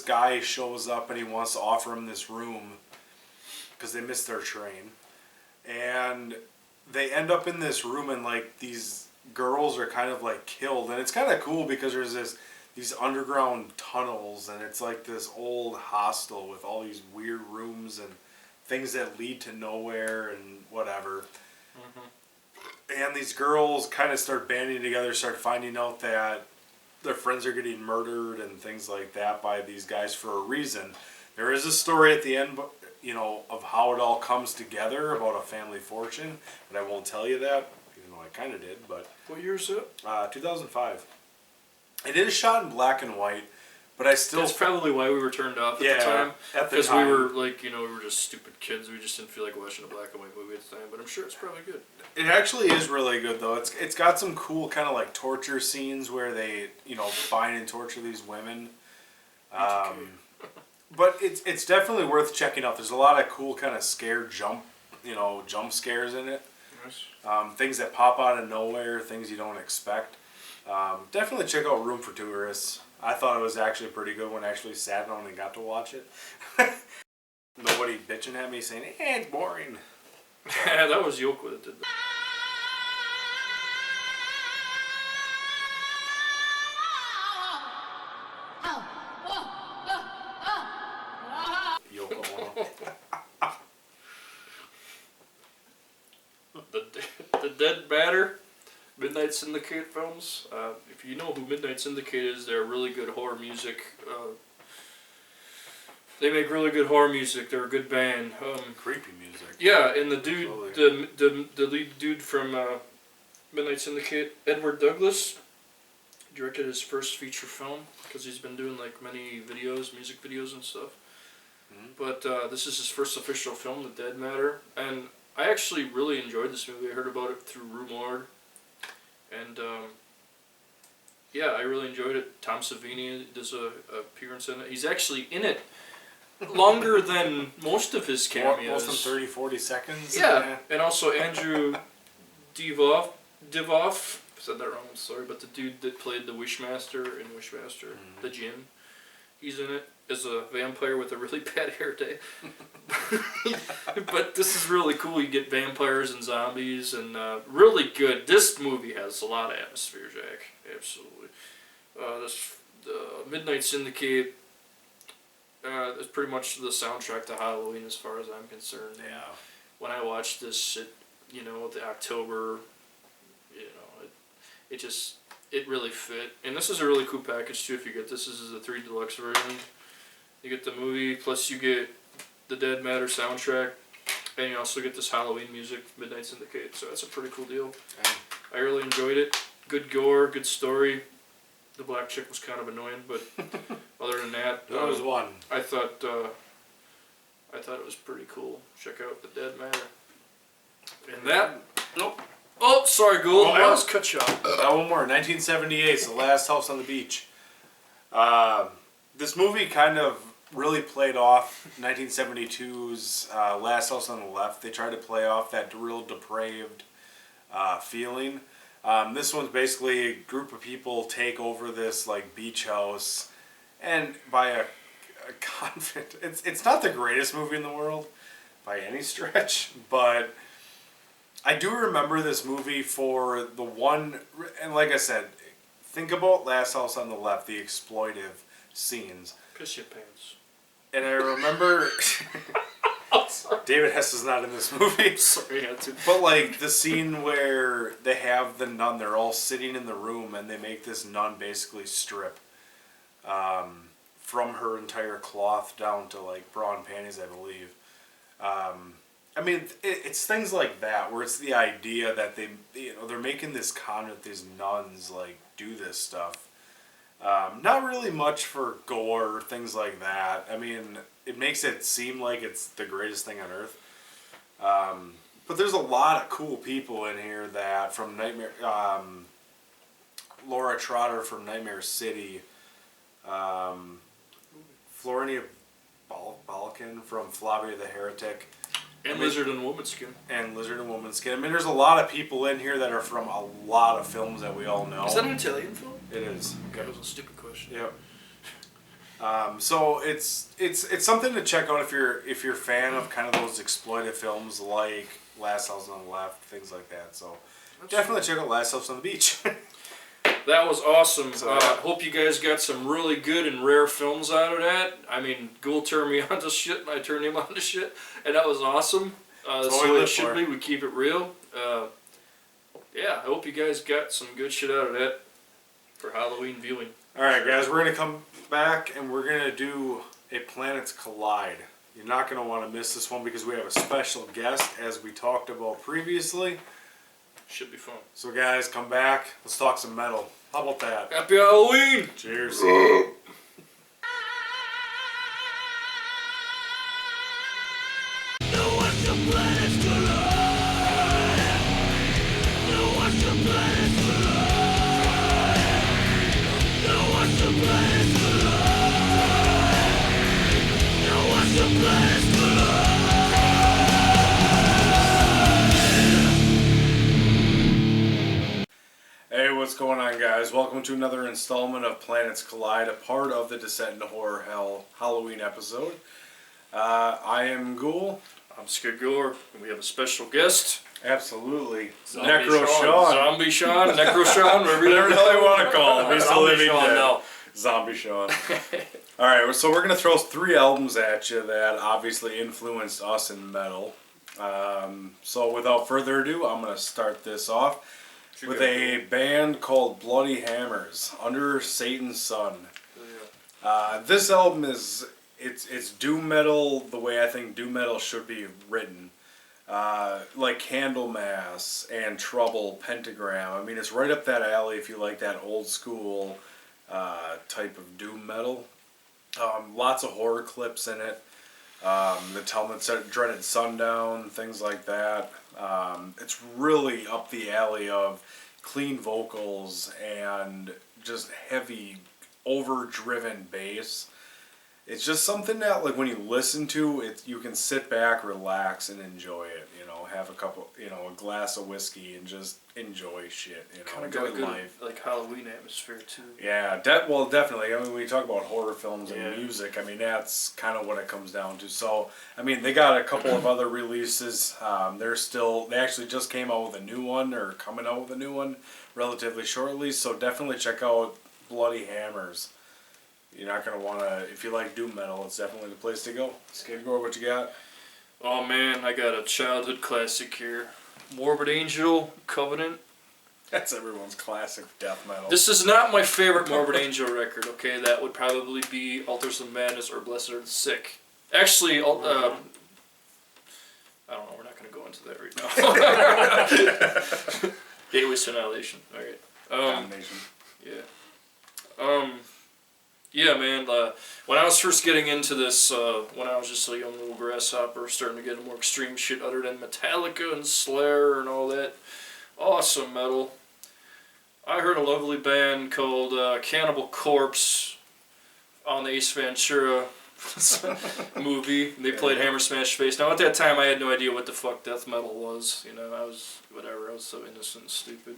guy shows up and he wants to offer them this room because they missed their train, and they end up in this room and like these girls are kind of like killed, and it's kind of cool because there's these underground tunnels and it's like this old hostel with all these weird rooms and things that lead to nowhere and whatever. Mm-hmm. And these girls kind of start banding together, start finding out that their friends are getting murdered and things like that by these guys for a reason. There is a story at the end, you know, of how it all comes together about a family fortune, but I won't tell you that, even though I kind of did. But What year is it? 2005. It is shot in black and white, but I still... That's probably why we were turned off at the time. At the Because time. we were like, we were just stupid kids. We just didn't feel like watching a black and white movie at the time. But I'm sure it's probably good. It actually is really good, though. It's got some cool kind of like torture scenes where they, find and torture these women. But it's definitely worth checking out. There's a lot of cool kind of jump scares in it. Nice. Things that pop out of nowhere, things you don't expect. Definitely check out Room for Tourists. I thought it was actually pretty good when I actually sat down and got to watch it. Nobody bitching at me saying, it's boring. Yeah, that was Yoko that did that. Yoko Ono. The Dead Matter, Midnight Syndicate films. If you know who Midnight Syndicate is, they're really good horror music. They make really good horror music. They're a good band. Creepy music. Yeah, and the dude, the lead dude from Midnight Syndicate, Edward Douglas, directed his first feature film because he's been doing like many videos, music videos and stuff. Mm-hmm. But this is his first official film, The Dead Matter, and I actually really enjoyed this movie. I heard about it through Rumor, and yeah, I really enjoyed it. Tom Savini does a appearance in it. He's actually in it longer than most of his cameos. Most than 30, 40 seconds? Yeah, and also Andrew Divoff, said that wrong, I'm sorry, but the dude that played the Wishmaster in Wishmaster, the Djinn, he's in it as a vampire with a really bad hair day. But this is really cool. You get vampires and zombies, and really good. This movie has a lot of atmosphere, Jack. Absolutely. The Midnight Syndicate is pretty much the soundtrack to Halloween as far as I'm concerned. Yeah. When I watched this, the October, it really fit. And this is a really cool package too. If you get this is a 3 deluxe version. You get the movie, plus you get the Dead Matter soundtrack, and you also get this Halloween music, Midnight Syndicate. So that's a pretty cool deal. Okay. I really enjoyed it. Good gore, good story. The black chick was kind of annoying, but other than that, That was one. I thought it was pretty cool. Check out The Dead Matter. And that, nope. Oh, sorry, Gould. Oh, I almost cut you off. One more. 1978's The Last House on the Beach. This movie kind of really played off 1972's Last House on the Left. They tried to play off that real depraved feeling. This one's basically a group of people take over this like beach house, and by a convent. It's not the greatest movie in the world by any stretch, but I do remember this movie for the one, and like I said, think about Last House on the Left, the exploitive scenes. Piss your pants. And I remember David Hess is not in this movie. Sorry, I had to. But like the scene where they have the nun, they're all sitting in the room and they make this nun basically strip from her entire cloth down to like bra and panties, I believe. I mean, it's things like that where it's the idea that they're making this convent, these nuns like do this stuff. Not really much for gore or things like that. I mean, it makes it seem like it's the greatest thing on earth. But there's a lot of cool people in here that from Nightmare, Laura Trotter from Nightmare City, Florina Balkan from Flavia the Heretic. And Lizard and Woman Skin. And Lizard and Woman Skin. I mean, there's a lot of people in here that are from a lot of films that we all know. Is that an Italian film? It is. Okay, that was a stupid question. Yep. So it's something to check out if you're a fan of kind of those exploitive films like Last House on the Left, things like that. So definitely check out Last House on the Beach. That was awesome. So, hope you guys got some really good and rare films out of that. I mean, Gould turned me on to shit and I turned him on to shit, and that was awesome. That's the way it should be. We keep it real. Yeah, I hope you guys got some good shit out of that for Halloween viewing. Alright guys, we're going to come back and we're going to do a Planets Collide. You're not going to want to miss this one because we have a special guest as we talked about previously. Should be fun. So guys, come back. Let's talk some metal. How about that? Happy Halloween! Cheers. Hey, what's going on, guys? Welcome to another installment of Planets Collide, a part of the Descent into Horror Hell Halloween episode. I am Ghoul. I'm Skid Gore, and we have a special guest. Absolutely. Zombie Necro Sean. Zombie Sean, Necro Sean, whatever Whatever the hell you want to call him. He's the Zombie living Sean, dead. no. Zombie Sean. Alright, so we're going to throw 3 albums at you that obviously influenced us in metal. So without further ado, I'm going to start this off with a band called Bloody Hammers, Under Satan's Sun. This album is, it's doom metal the way I think doom metal should be written. Like Candlemass and Trouble, Pentagram. I mean, it's right up that alley if you like that old school type of doom metal. Lots of horror clips in it. The Talmud Dreaded Sundown, things like that. It's really up the alley of clean vocals and just heavy, overdriven bass. It's just something that, like, when you listen to it, you can sit back, relax, and enjoy it. You know, have a couple, a glass of whiskey and just enjoy shit. Kind of got a good, like, Halloween atmosphere too. Yeah, well, definitely. I mean, when you talk about horror films and music, I mean, that's kind of what it comes down to. So, I mean, they got a couple of other releases. They actually just came out with a new one, or coming out with a new one relatively shortly. So definitely check out Bloody Hammers. You're not going to want to, if you like doom metal, it's definitely the place to go. Skidgore, what you got? Oh man, I got a childhood classic here. Morbid Angel, Covenant. That's everyone's classic death metal. This is not my favorite Morbid Angel record, okay? That would probably be Altars of Madness or Blessed Are the Sick. Actually, I don't know, we're not going to go into that right now. Gateways to Annihilation, alright. Domination. Yeah. Yeah, man. When I was first getting into this, when I was just a young little grasshopper, starting to get into more extreme shit other than Metallica and Slayer and all that awesome metal, I heard a lovely band called Cannibal Corpse on the Ace Ventura movie. They played Hammer Smash Face. Now, at that time, I had no idea what the fuck death metal was. You know, I was so innocent and stupid.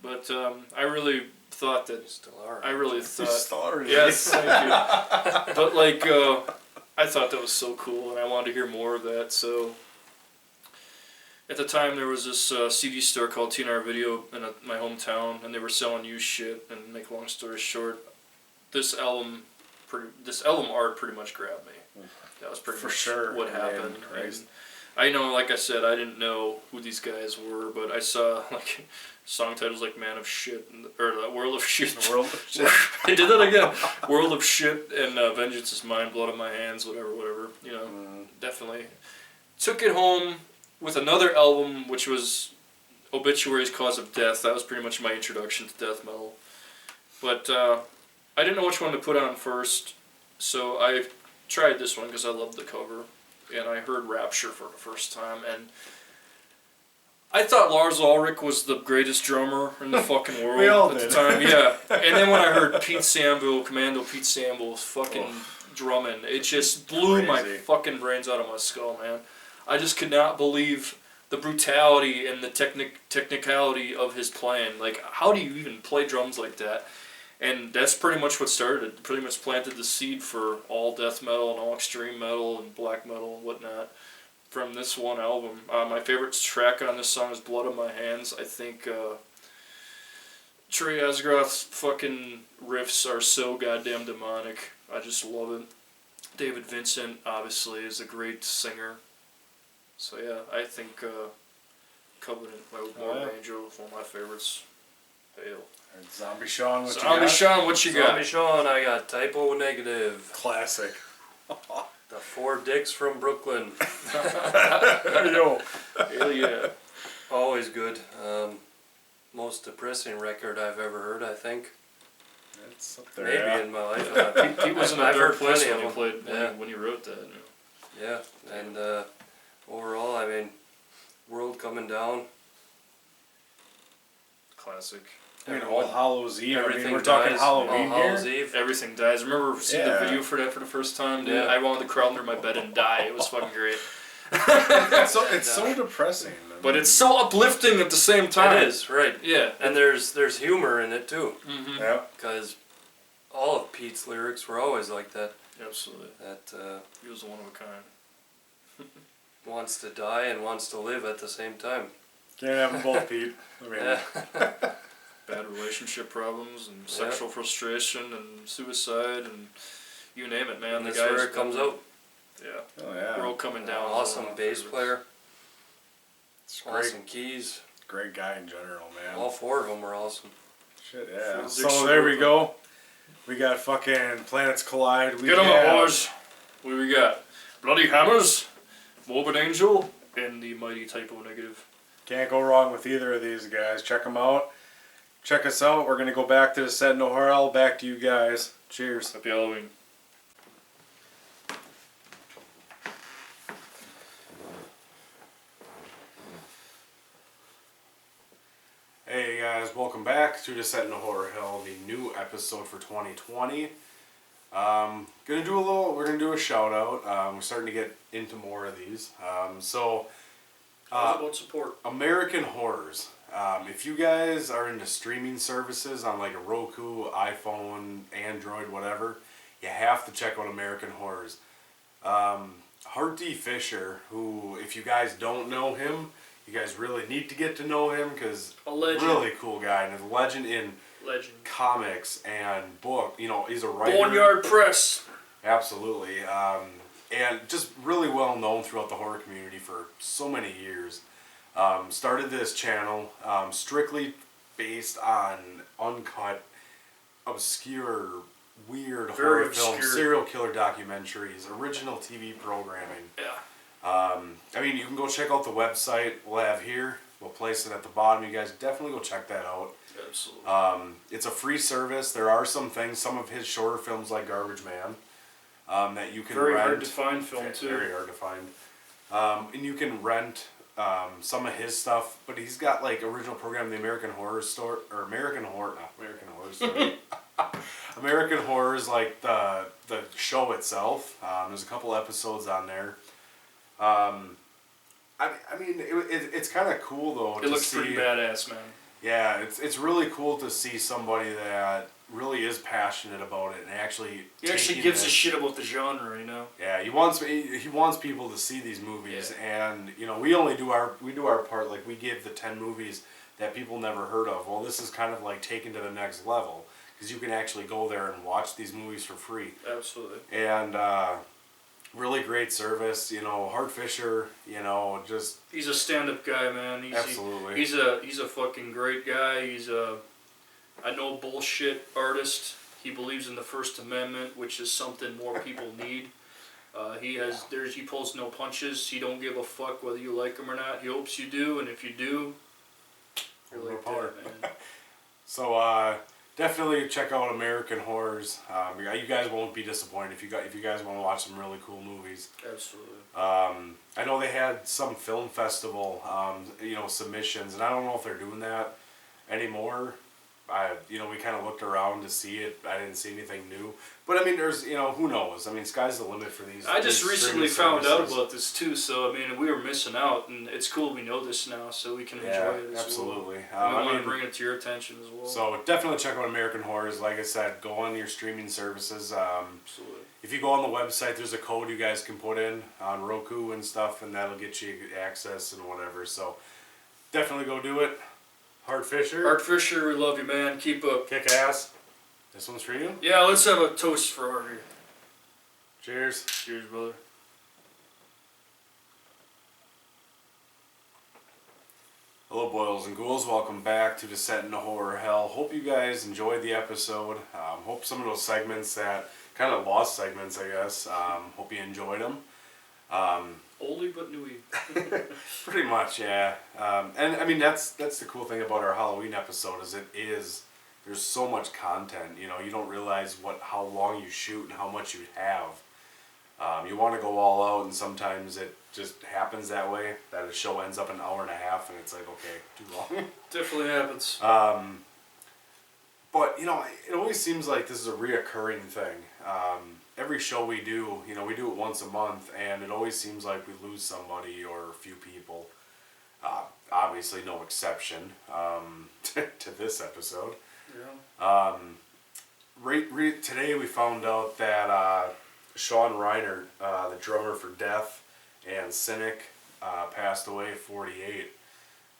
But I really thought that... Still are. I really thought... Still are. Yes, thank you. But, like, I thought that was so cool, and I wanted to hear more of that, so... At the time, there was this CD store called TNR Video in my hometown, and they were selling used shit, and make a long story short, this album art pretty much grabbed me. That was pretty much what happened. And I know, like I said, I didn't know who these guys were, but I saw, like... song titles like Man of Shit, or World of Shit. World of Shit. I did that again. World of Shit and Vengeance is Mine, Blood on My Hands, whatever. You know, definitely. Took it home with another album, which was Obituary's Cause of Death. That was pretty much my introduction to death metal. But I didn't know which one to put on first, so I tried this one because I loved the cover. And I heard Rapture for the first time, and I thought Lars Ulrich was the greatest drummer in the fucking world We all at did. the time. Yeah, and then when I heard Commando Pete Samuel's fucking drumming, it just blew my fucking brains out of my skull, man. I just could not believe the brutality and the technicality of his playing. Like, how do you even play drums like that? And that's pretty much what started it. Pretty much planted the seed for all death metal and all extreme metal and black metal and whatnot. From this one album. My favorite track on this song is Blood on My Hands. I think Trey Asgroth's fucking riffs are so goddamn demonic. I just love it. David Vincent, obviously, is a great singer. So yeah, I think Covenant by Morbid Angel is one of my favorites. Hail. And Zombie Sean, what you Zombie got? Sean, what you got? Zombie Sean, I got Typo Negative. Classic. The Four Dicks from Brooklyn. Yo. Hell yeah. Always good. Most depressing record I've ever heard, I think. It's up there. Maybe in my life. Pete was in a I've dark heard place plenty when of you them. played when you wrote that. Yeah, and overall, I mean, World Coming Down. Classic. I mean, All Hallows Eve. Everything we're talking dies. Halloween All Hallows here. Eve. Everything dies. Remember seeing the Yeah. video for that for the first time, dude? Yeah. I wanted to crawl under my bed and die. It was fucking great. It's so depressing. But it's so uplifting at the same time. It is, right. Yeah. And there's humor in it, too. Mm-hmm. Yeah. Because all of Pete's lyrics were always like that. Absolutely. That He was one of a kind. wants to die and wants to live at the same time. Can't have them both, Pete. I mean, Yeah. Bad relationship problems and sexual frustration and suicide and you name it, man. And the that's guy's where it comes out. Yeah. oh yeah. World Coming Down. Awesome bass player. It's great. Awesome keys. Great guy in general, man. All four of them were awesome. Shit, yeah. Full So there we go. We got fucking Planets Collide. We Get them have- up, boys. What do we got? Bloody Hammers, Morbid Angel, and the mighty Typo Negative. Can't go wrong with either of these guys. Check them out. Check us out. We're going to go back to the set no hurl. Back to you guys. Cheers. Happy Halloween. Hey guys, welcome back to the Set no Horror Hell, the new episode for 2020. We're gonna do a shout out. We're starting to get into more of these. About support. American Horrors. If you guys are into streaming services on like a Roku, iPhone, Android, whatever, you have to check out American Horrors. Hart D. Fisher, who, if you guys don't know him, you guys really need to get to know him because A legend. really cool guy and a legend in Legend. comics and book. You know, he's a writer. Boneyard Press. Absolutely. And just really well known throughout the horror community for so many years. Started this channel strictly based on uncut, obscure, weird Very horror films, obscure. serial killer documentaries, original TV programming. Yeah. I mean, you can go check out the website we'll have here. We'll place it at the bottom. You guys definitely go check that out. Absolutely. It's a free service. There are some things, some of his shorter films like Garbage Man, that you can Very rent. hard to find film too. Very hard to find. And you can rent some of his stuff, but he's got like original program, the American Horror Story, or American Horror Story. American Horror is like the show itself. There's a couple episodes on there. I mean, it's kind of cool though. It looks pretty badass, man. Yeah, it's really cool to see somebody that really is passionate about it and actually. He actually gives a shit about the genre, you know. Yeah, he wants people to see these movies, and you know we do our part. Like we give the 10 movies that people never heard of. Well, this is kind of like taken to the next level because you can actually go there and watch these movies for free. Absolutely. And really great service. You know, Hart Fisher. You know, just he's a stand-up guy, man. Absolutely. He's a fucking great guy. He's a no bullshit artist. He believes in the First Amendment, which is something more people need. He pulls no punches. He don't give a fuck whether you like him or not. He hopes you do, and if you do, you're like that, man. So definitely check out American Horrors. You guys won't be disappointed if you guys want to watch some really cool movies. Absolutely. I know they had some film festival, submissions, and I don't know if they're doing that anymore. We kind of looked around to see it. I didn't see anything new. But I mean, there's, who knows? I mean, sky's the limit for these. I just these recently streaming found out services. about this too, so I mean, we were missing out, and it's cool we know this now, so we can enjoy it as absolutely. well. We want to bring it to your attention as well. So definitely check out American Horrors. Like I said, go on your streaming services. Absolutely. If you go on the website, there's a code you guys can put in on Roku and stuff, and that'll get you access and whatever. So definitely go do it. Hart Fisher, we love you, man. Keep up. kick ass. This one's for you. Yeah, let's have a toast for Harvey. Cheers. Cheers, brother. Hello, boils and ghouls. Welcome back to Descent into Horror Hell. Hope you guys enjoyed the episode. Hope some of those segments that kind of lost segments, I guess. Hope you enjoyed them. Oldie but newie. Pretty much, yeah. And I mean that's the cool thing about our Halloween episode is there's so much content. You don't realize how long you shoot and how much you have. You want to go all out, and sometimes it just happens that way. That a show ends up an hour and a half, and it's like, okay, too long. Definitely happens. But it always seems like this is a reoccurring thing. Every show we do, we do it once a month, and it always seems like we lose somebody or a few people. Obviously, no exception to this episode. Yeah. Today we found out that Sean Reinert, the drummer for Death and Cynic, passed away at 48.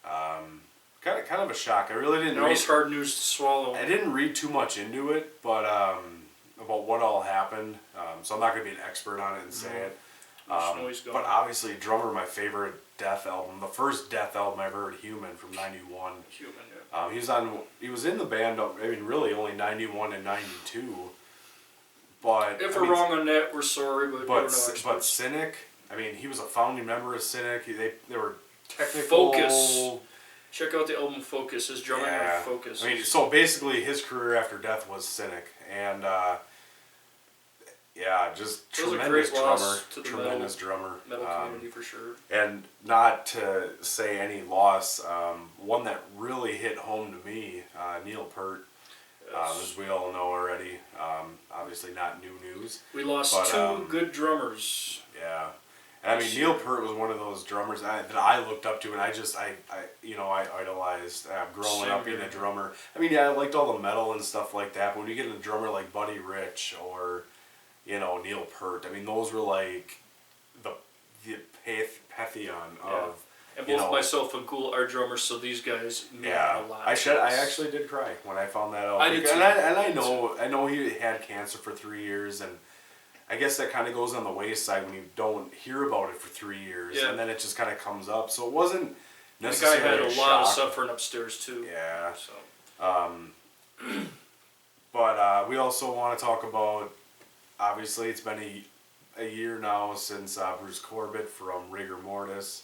Kind of a shock. I really didn't. That was hard news to swallow. I didn't read too much into it, but about what all happened. So I'm not going to be an expert on it and say it. But obviously, drummer, my favorite Death album, the first Death album I ever heard, Human, from '91. Human, yeah. He was in the band. I mean, really only '91 and '92. But if we're wrong on that, we're sorry, but we're no experts. But Cynic, I mean, he was a founding member of Cynic. They were technical. Focus. Check out the album Focus. His drumming on Focus. I mean, so basically, his career after Death was Cynic, and just tremendous drummer, tremendous drummer. Metal community for sure. And not to say any loss, one that really hit home to me, Neil Peart. Yes. As we all know already, obviously not new news. We lost two good drummers. Yeah. And I mean, Neil Peart was one of those drummers that I looked up to, and I idolized growing up being a drummer. I mean, I liked all the metal and stuff like that, but when you get a drummer like Buddy Rich or, Neil Peart, I mean, those were like the pantheon of. And both myself and Ghoul are drummers, so these guys mean a lot. I actually did cry when I found that out. I did too. And I know he had cancer for 3 years, and I guess that kind of goes on the wayside when you don't hear about it for 3 years, and then it just kind of comes up. So it wasn't necessarily the guy had a lot of suffering upstairs too. Yeah. So. But we also want to talk about, obviously, it's been a year now since Bruce Corbett from Rigor Mortis.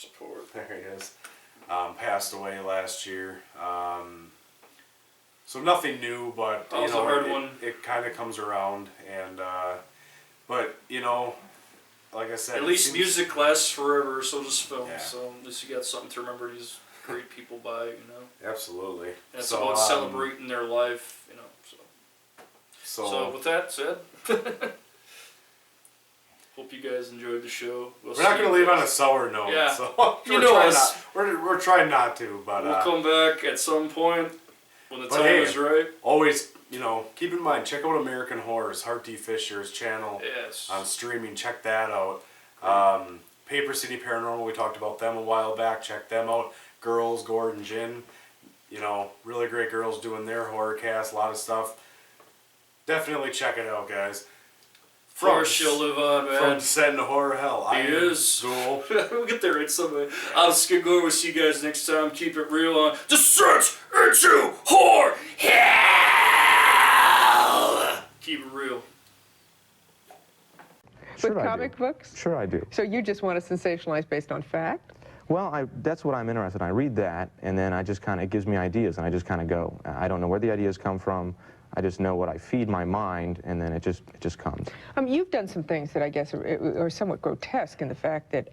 Support. There he is. Passed away last year. So nothing new, but That was a hard one. it kind of comes around, and but you know, like I said, At it least seems- music lasts forever, so does film. Yeah. So at least you got something to remember these great people by, you know. Absolutely. And it's So, about celebrating their life, you know. So with that said, hope you guys enjoyed the show. we're not going to leave on a sour note. Yeah. So You know trying us. we're trying not to, but We'll come back at some point when the But time hey, is right. always, you know, keep in mind, check out American Horrors, Hart D. Fisher's channel Yes. on streaming. Check that out. Paper City Paranormal, we talked about them a while back. Check them out. Girls, Gordon, Jin, you know, really great girls doing their horror cast, a lot of stuff. Definitely check it out, guys. From she'll live on, From man. Descent into Horror Hell. I am is. Zool. We'll get there in some way. I'm Skidgore. We'll see you guys next time. Keep it real on Descent into Horror Hell. Keep it real. With Sure I do. comic books? Sure I do. So you just want to sensationalize based on fact? Well, that's what I'm interested in. I read that, and then I just kind of, it gives me ideas, and I just kind of go. I don't know where the ideas come from. I just know what I feed my mind, and then it just comes. You've done some things that I guess are somewhat grotesque in the fact that,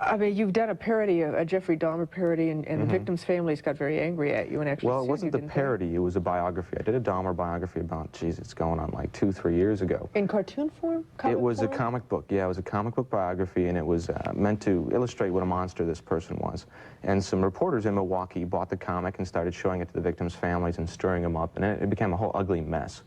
I mean, you've done a parody, a Jeffrey Dahmer parody, and the victims' families got very angry at you and actually Well, it sued wasn't you, the didn't they? parody. It was a biography. I did a Dahmer biography about, geez, it's going on like 2-3 years ago. In cartoon form? Comic It was form? a comic book. Yeah, it was a comic book biography, and it was meant to illustrate what a monster this person was. And some reporters in Milwaukee bought the comic and started showing it to the victims' families and stirring them up, and it became a whole ugly mess.